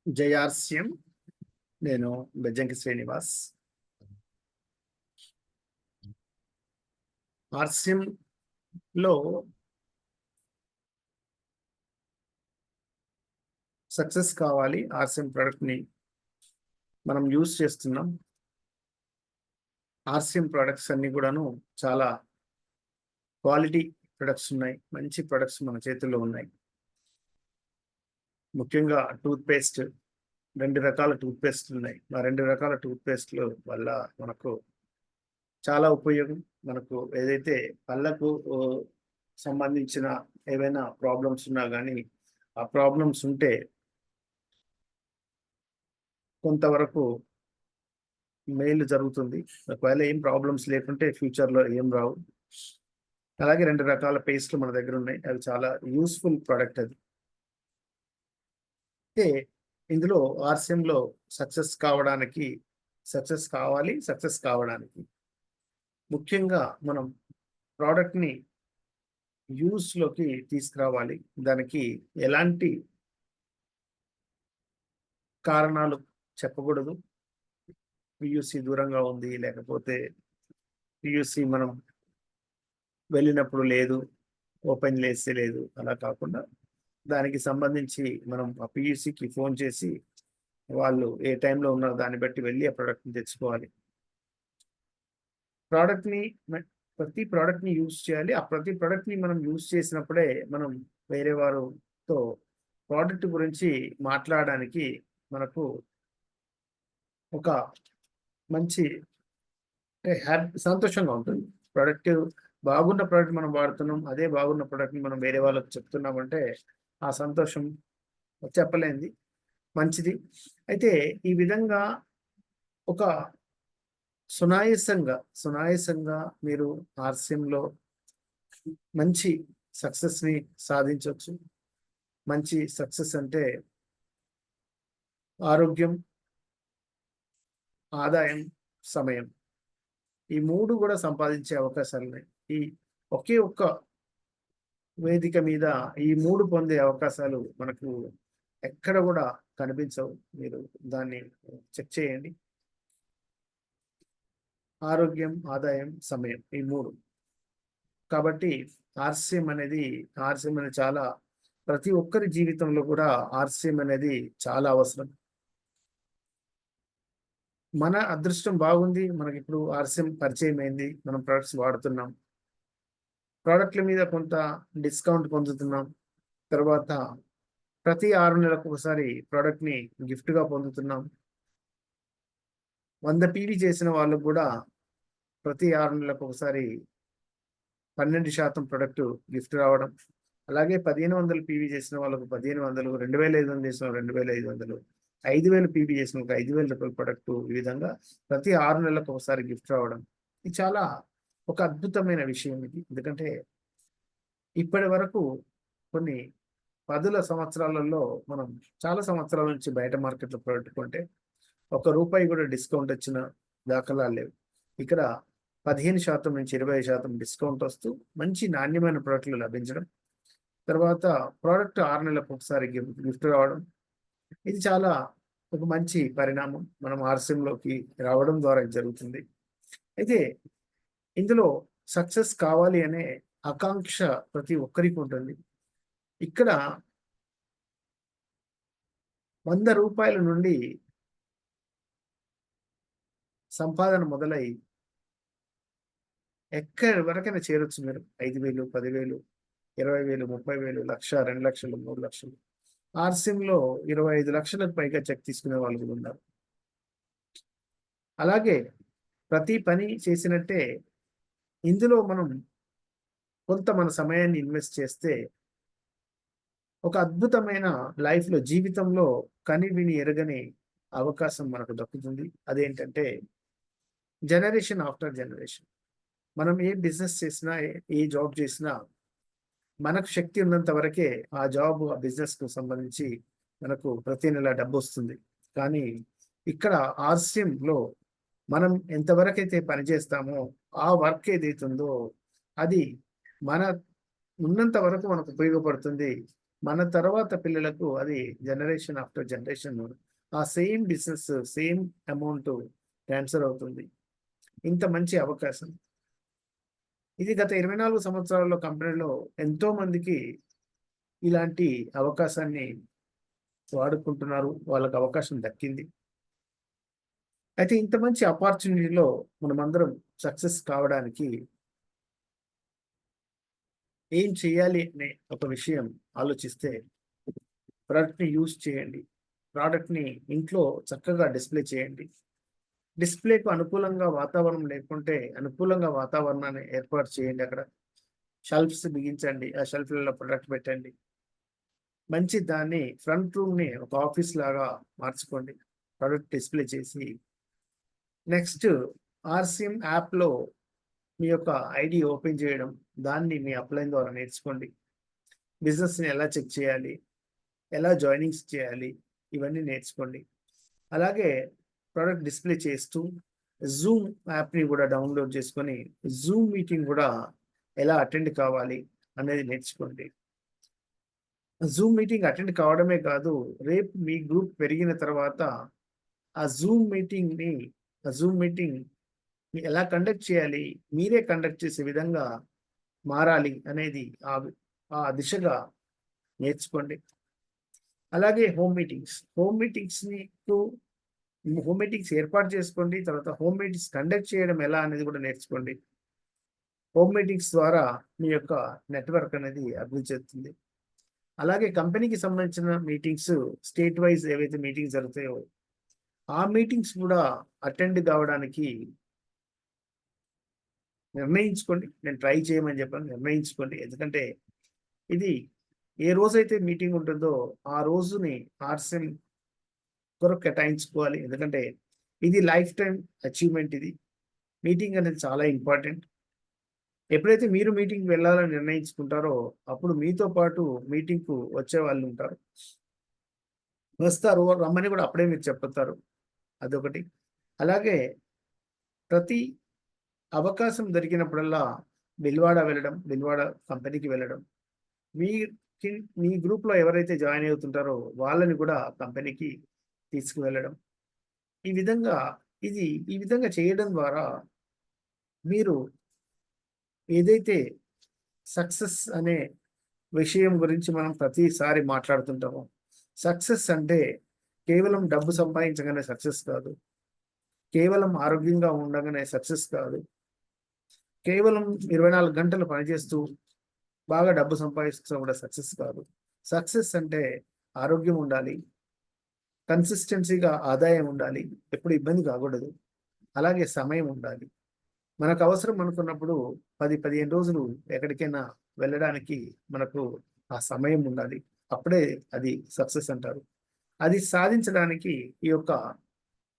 జయార్స్యం. నేను బెజ్జంకి శ్రీనివాస్. ఆర్స్యంలో సక్సెస్ కావాలి. ఆర్స్యం ప్రోడక్ట్ని మనం యూజ్ చేస్తున్నాం. ఆర్స్యం ప్రొడక్ట్స్ అన్ని కూడాను చాలా క్వాలిటీ ప్రొడక్ట్స్ ఉన్నాయి. మంచి ప్రొడక్ట్స్ మన చేతుల్లో ఉన్నాయి. ముఖ్యంగా టూత్పేస్ట్, 2 రకాల టూత్పేస్ట్లు ఉన్నాయి. ఆ 2 రకాల టూత్పేస్ట్లు వల్ల మనకు చాలా ఉపయోగం. మనకు ఏదైతే పళ్ళకు సంబంధించిన ఏవైనా ప్రాబ్లమ్స్ ఉన్నా కానీ ఆ ప్రాబ్లమ్స్ ఉంటే కొంతవరకు మేలు జరుగుతుంది. ఒకవేళ ఏం ప్రాబ్లమ్స్ లేకుంటే ఫ్యూచర్లో ఏం రావు. అలాగే 2 రకాల పేస్ట్లు మన దగ్గర ఉన్నాయి. అవి చాలా యూస్ఫుల్ ప్రోడక్ట్. అది అయితే ఇందులో ఆర్సిఎంలో సక్సెస్ కావడానికి ముఖ్యంగా మనం ప్రోడక్ట్ని యూస్లోకి తీసుకురావాలి. దానికి ఎలాంటి కారణాలు చెప్పకూడదు. పియూసి దూరంగా ఉంది, లేకపోతే పియూసి మనం వెళ్ళినప్పుడు లేదు, ఓపెన్ చేస్తే లేదు, అలా కాకుండా దానికి సంబంధించి మనం ఆ పియూసికి ఫోన్ చేసి వాళ్ళు ఏ టైంలో ఉన్నారో దాన్ని బట్టి వెళ్ళి ఆ ప్రోడక్ట్ని తెచ్చుకోవాలి. ప్రతి ప్రోడక్ట్ని యూజ్ చేయాలి. ఆ ప్రతి ప్రోడక్ట్ని మనం యూజ్ చేసినప్పుడే మనం వేరే వారితో ప్రోడక్ట్ గురించి మాట్లాడడానికి మనకు ఒక మంచి సంతోషంగా ఉంటుంది. బాగున్న ప్రోడక్ట్ మనం వాడుతున్నాం, అదే బాగున్న ప్రోడక్ట్ని మనం వేరే వాళ్ళకి చెప్తున్నామంటే ఆ సంతోషం చెప్పలేనిది, మంచిది. అయితే ఈ విధంగా ఒక సునాయాసంగా మీరు ఆర్సిఎంలో మంచి సక్సెస్ని సాధించవచ్చు. మంచి సక్సెస్ అంటే ఆరోగ్యం, ఆదాయం, సమయం, ఈ 3 కూడా సంపాదించే అవకాశాలు ఉన్నాయి. ఈ ఒకే ఒక్క వేదిక మీద ఈ 3 పొందే అవకాశాలు మనకు ఎక్కడ కూడా కనిపించవు. మీరు దాన్ని చెక్ చేయండి. ఆరోగ్యం, ఆదాయం, సమయం, ఈ 3. కాబట్టి ఆర్సిఎం అనేది చాలా ప్రతి ఒక్కరి జీవితంలో కూడా ఆర్సిఎం అనేది చాలా అవసరం. మన అదృష్టం బాగుంది, మనకి ఇప్పుడు ఆర్సిఎం పరిచయం అయింది, మనం ప్రొడక్ట్స్ వాడుతున్నాం, ప్రోడక్ట్ల మీద కొంత డిస్కౌంట్ పొందుతున్నాం. తర్వాత ప్రతి 6 నెలలకు ఒకసారి ప్రోడక్ట్ని గిఫ్ట్గా పొందుతున్నాం. 100 పీవీ చేసిన వాళ్ళకు కూడా ప్రతి 6 నెలలకు ఒకసారి 12% ప్రొడక్ట్ గిఫ్ట్ రావడం. అలాగే 1500 పీవీ చేసిన వాళ్ళకు 1500, 2500 చేసిన 2500, 5000 పీవీ చేసిన ఒక 5000 రూపాయల ప్రొడక్ట్, ఈ విధంగా ప్రతి 6 నెలలకు ఒకసారి గిఫ్ట్ రావడం. ఇది చాలా ఒక అద్భుతమైన విషయం ఇది. ఎందుకంటే ఇప్పటి వరకు కొన్ని 10 సంవత్సరాలలో మనం చాలా సంవత్సరాల నుంచి బయట మార్కెట్లో ప్రోడక్ట్ కొంటే ₹1 కూడా డిస్కౌంట్ వచ్చిన దాఖలాలు లేవు. ఇక్కడ 15% నుంచి 20% డిస్కౌంట్ వస్తూ మంచి నాణ్యమైన ప్రోడక్ట్లు లభించడం, తర్వాత ప్రోడక్ట్ 6 నెలలకు ఒకసారి గిఫ్ట్ రావడం, ఇది చాలా ఒక మంచి పరిణామం మనం ఆర్సిఎంలోకి రావడం ద్వారా జరుగుతుంది. అయితే ఇందులో సక్సెస్ కావాలి అనే ఆకాంక్ష ప్రతి ఒక్కరికి ఉంటుంది. ఇక్కడ ₹100 నుండి సంపాదన మొదలై ఎక్కడి వరకైనా చేరొచ్చు. మీరు 5,000, 10,000, 20,000, 30,000, 1,00,000, 2,00,000, 3,00,000. ఆర్సిఎంలో 25 లక్షలకు పైగా చెక్ తీసుకునే వాళ్ళు కూడా ఉన్నారు. అలాగే ప్రతి పని చేసినట్టే ఇందులో మనం కొంత మన సమయాన్ని ఇన్వెస్ట్ చేస్తే ఒక అద్భుతమైన లైఫ్లో, జీవితంలో కనివిని ఎరగని అవకాశం మనకు దక్కుతుంది. అదేంటంటే జనరేషన్ ఆఫ్టర్ జనరేషన్ మనం ఏ బిజినెస్ చేసినా, ఏ జాబ్ చేసినా మనకు శక్తి ఉన్నంత వరకే ఆ జాబ్, ఆ బిజినెస్కు సంబంధించి మనకు ప్రతి నెల డబ్బు వస్తుంది. కానీ ఇక్కడ ఆర్సిఎంలో మనం ఎంతవరకైతే పనిచేస్తామో ఆ వర్క్ ఏదైతుందో అది మన ఉన్నంత వరకు మనకు ఉపయోగపడుతుంది. మన తర్వాత పిల్లలకు అది జనరేషన్ ఆఫ్టర్ జనరేషన్ ఆ same business same amount transfer అవుతుంది. ఇంత మంచి అవకాశం ఇది గత 24 సంవత్సరాల్లో కంపెనీలో ఎంతో మందికి ఇలాంటి అవకాశాన్ని వాడుకుంటున్నారు. వాళ్ళకి అవకాశం దక్కింది. అయితే ఇంత మంచి ఆపర్చునిటీలో మనమందరం సక్సెస్ కావడానికి ఏం చేయాలి అనే ఒక విషయం ఆలోచిస్తే ప్రోడక్ట్‌ని యూజ్ చేయండి. ప్రోడక్ట్‌ని ఇంట్లో చక్కగా డిస్‌ప్లే చేయండి. డిస్‌ప్లేకు అనుకూలంగా వాతావరణం లేకుంటే అనుకూలంగా వాతావరణాన్ని ఏర్పాటు చేయండి అక్కడ. షెల్ఫ్స్ బిగించండి. ఆ షెల్ఫ్‌లలో ప్రొడక్ట్ పెట్టండి. మంచి దాన్ని ఫ్రంట్ రూమ్‌ని ఒక ఆఫీస్ లాగా మార్చుకోండి. ప్రొడక్ట్ డిస్‌ప్లే చేసి నెక్స్ట్ ఆర్‌సీఎం యాప్‌లో మీ యొక్క ఐడీ ఓపెన్ చేయడం, దాన్ని మీ అప్‌లైన్ ద్వారా నేర్చుకోండి. బిజినెస్‌ని ఎలా చెక్ చేయాలి? ఎలా జాయినింగ్స్ చేయాలి? ఇవన్నీ నేర్చుకోండి. అలాగే ప్రొడక్ట్ డిస్‌ప్లే చేస్తూ జూమ్ యాప్‌ని కూడా డౌన్‌లోడ్ చేసుకొని జూమ్ మీటింగ్ కూడా ఎలా అటెండ్ కావాలి అనేది నేర్చుకోండి. జూమ్ మీటింగ్ అటెండ్ కావడమే కాదు, రేపు మీ గ్రూప్ పెరిగిన తర్వాత ఆ జూమ్ మీటింగ్ ఎలా కండక్ట్ చేయాలి? మీరే కండక్ట్ చేసే విధంగా మారాలి అనేది ఆ దిశగా నేర్చుకోండి. అలాగే హోమ్ మీటింగ్స్ ఏర్పాటు చేసుకోండి. తర్వాత హోమ్ మీటింగ్స్ కండక్ట్ చేయడం ఎలా అనేది కూడా నేర్చుకోండి. హోమ్ మీటింగ్స్ ద్వారా మీ యొక్క నెట్వర్క్ అనేది అభివృద్ధి చెందుతుంది. అలాగే కంపెనీకి సంబంధించిన మీటింగ్స్ స్టేట్ వైజ్ ఏవైతే మీటింగ్స్ జరుగుతాయో ఆ మీటింగ్స్ కూడా అటెండ్ కావడానికి నిర్ణయించుకోండి. నేను ట్రై చేయమని చెప్పాను. నిర్ణయించుకోండి. ఎందుకంటే ఇది ఏ రోజైతే మీటింగ్ ఉంటుందో ఆ రోజుని ఆర్‌సీఎం కొరకు కేటాయించుకోవాలి. ఎందుకంటే ఇది లైఫ్ టైమ్ అచీవ్‌మెంట్ ఇది. మీటింగ్ అనేది చాలా ఇంపార్టెంట్. ఎప్పుడైతే మీరు మీటింగ్‌కి వెళ్ళాలని నిర్ణయించుకుంటారో అప్పుడు మీతో పాటు మీటింగ్‌కు వచ్చేవాళ్ళు ఉంటారు. వస్తారు. రమ్మని కూడా అప్పుడే మీరు చెప్పుతారు. అదొకటి. అలాగే ప్రతి అవకాశం దొరికినప్పుడల్లా బిల్వాడ వెళ్ళడం, బిల్వాడ కంపెనీకి వెళ్ళడం. మీ మీ గ్రూప్‌లో ఎవరైతే జాయిన్ అవుతుంటారో వాళ్ళని కూడా కంపెనీకి తీసుకువెళ్ళడం. ఈ విధంగా ఈ విధంగా చేయడం ద్వారా మీరు ఏదైతే సక్సెస్ అనే విషయం గురించి మనం ప్రతిసారి మాట్లాడుతుంటామో, సక్సెస్ అంటే కేవలం డబ్బు సంపాదించగానే సక్సెస్ కాదు. కేవలం ఆరోగ్యంగా ఉండగానే సక్సెస్ కాదు. కేవలం 24 గంటలు పనిచేస్తూ బాగా డబ్బు సంపాదిస్తూ కూడా సక్సెస్ కాదు. సక్సెస్ అంటే ఆరోగ్యం ఉండాలి. కన్సిస్టెన్సీగా ఆదాయం ఉండాలి. ఎప్పుడు ఇబ్బంది కాకూడదు. అలాగే సమయం ఉండాలి. మనకు అవసరం అనుకున్నప్పుడు 10, 15 రోజులు ఎక్కడికైనా వెళ్ళడానికి మనకు ఆ సమయం ఉండాలి. అప్పుడే అది సక్సెస్ అంటారు. అది సాధించడానికి ఈ యొక్క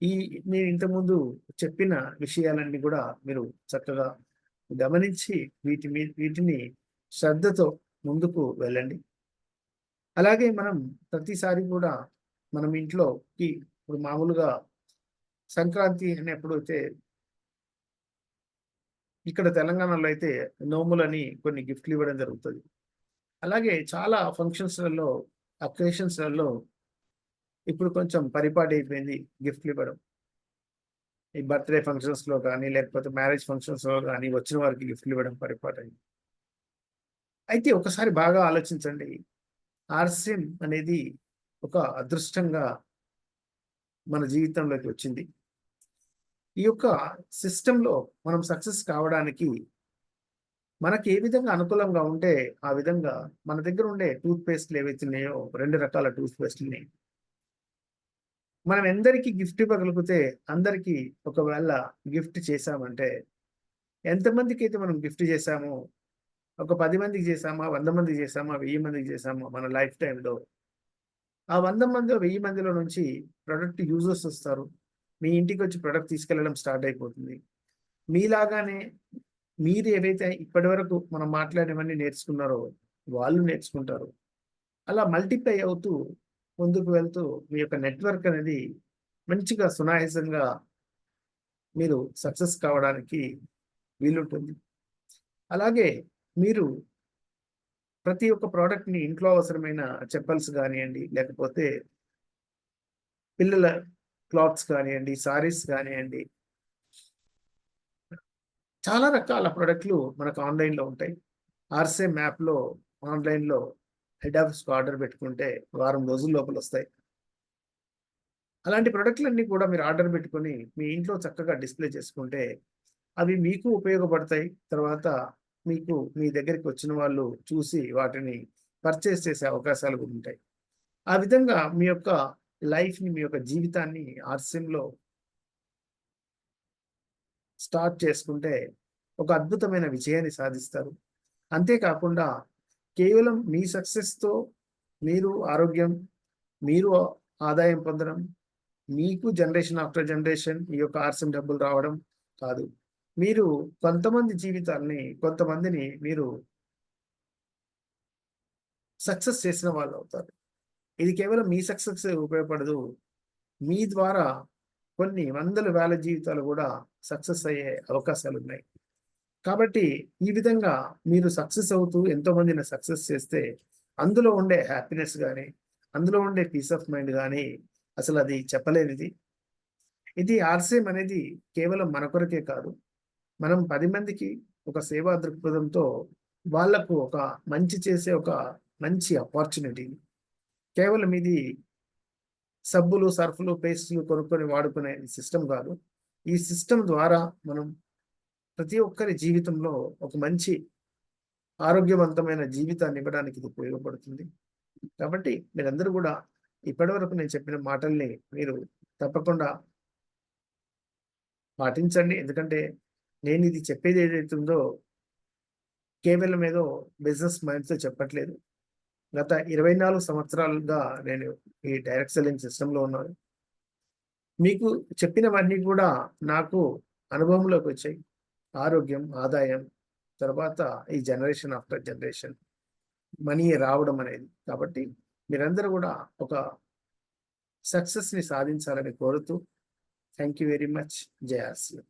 ఈ నేను ఇంతకుముందు చెప్పిన విషయాలన్నీ కూడా మీరు చక్కగా గమనించి వీటిని శ్రద్ధతో ముందుకు వెళ్ళండి. అలాగే మనం ప్రతిసారి కూడా మనం ఇంట్లోకి ఇప్పుడు మామూలుగా సంక్రాంతి అనేప్పుడు అయితే ఇక్కడ తెలంగాణలో అయితే నోములని కొన్ని గిఫ్ట్‌లు ఇవ్వడం జరుగుతది. అలాగే చాలా ఫంక్షన్స్‌లలో, అకేషన్స్‌లలో ఇప్పుడు కొంచెం పరిపాటి అయిపోయింది గిఫ్ట్‌లు ఇవ్వడం. ఈ బర్త్‌డే ఫంక్షన్స్‌లో గానీ, లేకపోతే మ్యారేజ్ ఫంక్షన్స్‌లో గానీ వచ్చిన వారికి గిఫ్ట్‌లు ఇవ్వడం పరిపాటయింది. అయితే ఒకసారి బాగా ఆలోచించండి. ఆర్‌సీఎం అనేది ఒక అదృష్టంగా మన జీవితంలోకి వచ్చింది. ఈ యొక్క సిస్టమ్‌లో మనం సక్సెస్ కావడానికి మనకి ఏ విధంగా అనుకూలంగా ఉంటే, ఆ విధంగా మన దగ్గర ఉండే టూత్ పేస్ట్‌లు ఏవైతే ఉన్నాయో 2 రకాల టూత్ పేస్ట్‌లని మనం ఎందరికి గిఫ్ట్ ఇవ్వగలిగితే అందరికి ఒకవేళ గిఫ్ట్ చేశామంటే, ఎంతమందికైతే మనం గిఫ్ట్ చేశామో, ఒక 10 మందికి చేశామా, 100 మందికి చేశామా, 1000 మందికి చేశామా మన లైఫ్ టైమ్‌లో, ఆ 100 మందో, 1000 మందిలో నుంచి ప్రొడక్ట్ యూజర్స్ వస్తారు. మీ ఇంటికొచ్చి ప్రొడక్ట్ తీసుకెళ్లడం స్టార్ట్ అయిపోతుంది. మీలాగానే మీరు ఏవైతే ఇప్పటివరకు మనం మాట్లాడినవన్నీ నేర్చుకున్నారో, వాళ్ళు నేర్చుకుంటారు. అలా మల్టిప్లై అవుతూ ముందుకు వెళ్తూ మీ యొక్క నెట్వర్క్ అనేది మంచిగా సునాయాసంగా మీరు సక్సెస్ కావడానికి వీలుంటుంది. అలాగే మీరు ప్రతి ఒక్క ప్రోడక్ట్‌ని ఇంట్లో అవసరమైన చెప్పల్స్ గానియండి, లేకపోతే పిల్లల క్లాత్స్ కానియండి, సారీస్ కానియండి, చాలా రకాల ప్రొడక్ట్‌లు మనకు ఆన్‌లైన్‌లో ఉంటాయి. ఆర్‌సే మ్యాప్‌లో ఆన్‌లైన్‌లో హెడ్ ఆఫీస్‌కి ఆర్డర్ పెట్టుకుంటే వారం రోజుల లోపలొస్తాయి. అలాంటి ప్రొడక్ట్‌లన్నీ కూడా మీరు ఆర్డర్ పెట్టుకొని మీ ఇంట్లో చక్కగా డిస్‌ప్లే చేసుకుంటే అవి మీకు ఉపయోగపడతాయి. తర్వాత మీకు మీ దగ్గరికి వచ్చిన వాళ్ళు చూసి వాటిని పర్చేస్ చేసే అవకాశాలు కూడా ఉంటాయి. ఆ విధంగా మీ యొక్క లైఫ్‌ని, మీ యొక్క జీవితాన్ని ఆర్‌సీఎంలో స్టార్ట్ చేసుకుంటే ఒక అద్భుతమైన విజయాన్ని సాధిస్తారు. అంతేకాకుండా కేవలం మీ సక్సెస్‌తో మీరు ఆరోగ్యం, మీరు ఆదాయం పొందడం, మీకు జనరేషన్ ఆఫ్టర్ జనరేషన్ ఈ యొక్క ఆర్‌సీఎం డబ్బులు రావడం కాదు. మీరు కొంతమంది జీవితాల్ని, కొంతమందిని మీరు సక్సెస్ చేసిన వాళ్ళవుతారు. ఇది కేవలం మీ సక్సెస్‌కే ఉపయోగపడదు. మీ ద్వారా కొన్ని వందల వేల జీవితాలు గూడా సక్సెస్ అయ్యే అవకాశాలున్నాయి. కాబట్టి ఈ విధంగా మీరు సక్సెస్ అవుతూ ఎంతో మందిని సక్సెస్ చేస్తే అందులో ఉండే హ్యాపీనెస్ గాని, అందులో ఉండే పీస్ ఆఫ్ మైండ్ గాని అసలది చెప్పలేనిది. ఇది ఆర్‌సీఎం అనేది కేవలం మన కొరకే కాదు. మనం 10 మందికి ఒక సేవా దృక్పథంతో వాళ్ళకు ఒక మంచి చేసే ఒక మంచి అపార్చునిటీ. కేవలం ఇది సబ్బులు, సర్ఫ్‌లు, పేస్టులు కొనుక్కొని వాడుకునే సిస్టమ్ గాదు. ఈ సిస్టమ్ ద్వారా మనం ప్రతి ఒక్కరి జీవితంలో ఒక మంచి ఆరోగ్యవంతమైన జీవితాన్ని ఇవ్వడానికి ఇది ఉపయోగపడుతుంది. కాబట్టి మీరందరూ గూడా ఇప్పటివరకు నేను చెప్పిన మాటల్ని మీరు తప్పకుండా పాటించండి. ఎందుకంటే నేనిది చెప్పేది ఏదైతే ఉందో కేవలం ఏదో బిజినెస్ మైండ్‌తో చెప్పట్లేదు. గత 24 సంవత్సరాలుగా నేను ఈ డైరెక్ట్ సెల్లింగ్ సిస్టమ్‌లో ఉన్నాను. మీకు చెప్పినవన్నీ గూడా నాకు అనుభవంలోకొచ్చాయి. ఆరోగ్యం, ఆదాయం, తర్వాత ఈ జనరేషన్ ఆఫ్టర్ జనరేషన్ మనీ రావడం అనేది. కాబట్టి మీరందరూ గూడా ఒక సక్సెస్‌ని సాధించాలని కోరుతూ థాంక్ యూ వెరీ మచ్. జై ఆర్‌సీఎం.